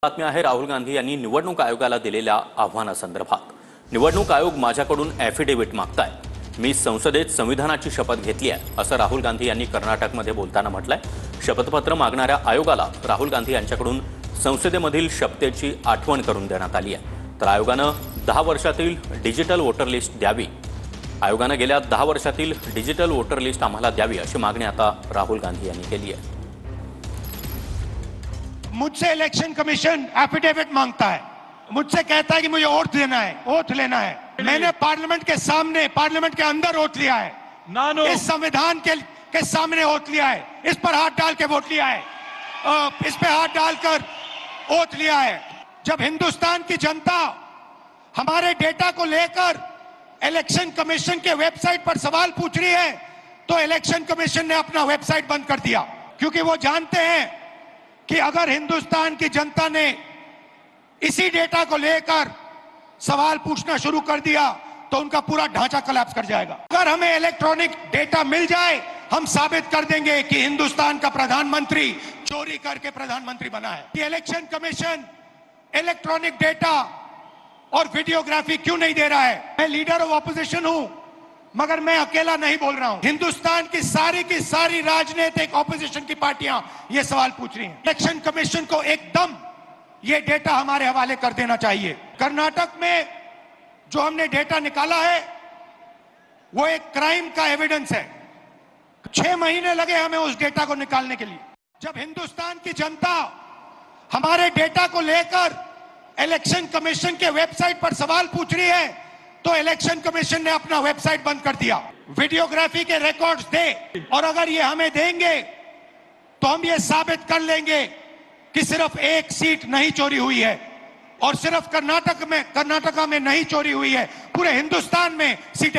बातमी आहे राहुल गांधी यांनी निवडणूक आयोगाला दिलेल्या आव्हानासंदर्भात। निवडणूक आयोग माझ्याकडून ॲफिडेव्हिट मागताय। मी संसदेत संविधानाची शपथ घेतली आहे असं राहुल गांधी यांनी कर्नाटकमध्ये बोलताना म्हटलंय। शपथपत्र मागणाऱ्या आयोगाला राहुल गांधी यांच्याकडून संसदेमधील शपथेची आठवण करून देण्यात आली आहे। तर आयोगानं 10 वर्षातील डिजिटल वोटर लिस्ट द्यावी। आयोगानं गेल्या 10 वर्षातील डिजिटल वोटर लिस्ट आम्हाला द्यावी अशी मागणी आता राहुल गांधी यांनी केली है। मुझसे इलेक्शन कमीशन एफिडेविट मांगता है, मुझसे कहता है कि मुझे ओथ लेना है। मैंने पार्लियामेंट के सामने, पार्लियामेंट के अंदर ओथ लिया है, इस संविधान के सामने ओथ लिया है, इस पर हाथ डाल के वोट लिया है, इस पे हाथ डालकर ओथ लिया है। जब हिंदुस्तान की जनता हमारे डेटा को लेकर इलेक्शन कमीशन के वेबसाइट पर सवाल पूछ रही है तो इलेक्शन कमीशन ने अपना वेबसाइट बंद कर दिया, क्योंकि वो जानते हैं कि अगर हिंदुस्तान की जनता ने इसी डेटा को लेकर सवाल पूछना शुरू कर दिया तो उनका पूरा ढांचा कोलैप्स कर जाएगा। अगर हमें इलेक्ट्रॉनिक डेटा मिल जाए, हम साबित कर देंगे कि हिंदुस्तान का प्रधानमंत्री चोरी करके प्रधानमंत्री बना है। कि इलेक्शन कमीशन इलेक्ट्रॉनिक डेटा और वीडियोग्राफी क्यों नहीं दे रहा है? मैं लीडर ऑफ ऑपोजिशन हूं, मगर मैं अकेला नहीं बोल रहा हूं। हिंदुस्तान की सारी राजनीतिक ऑपोजिशन की पार्टियां ये सवाल पूछ रही हैं। इलेक्शन कमीशन को एकदम ये डेटा हमारे हवाले कर देना चाहिए। कर्नाटक में जो हमने डेटा निकाला है वो एक क्राइम का एविडेंस है। 6 महीने लगे हमें उस डेटा को निकालने के लिए। जब हिंदुस्तान की जनता हमारे डेटा को लेकर इलेक्शन कमीशन के वेबसाइट पर सवाल पूछ रही है तो इलेक्शन कमीशन ने अपना वेबसाइट बंद कर दिया। वीडियोग्राफी के रिकॉर्ड्स दे, और अगर ये हमें देंगे तो हम ये साबित कर लेंगे कि सिर्फ एक सीट नहीं चोरी हुई है, और सिर्फ कर्नाटका में नहीं चोरी हुई है, पूरे हिंदुस्तान में सीटें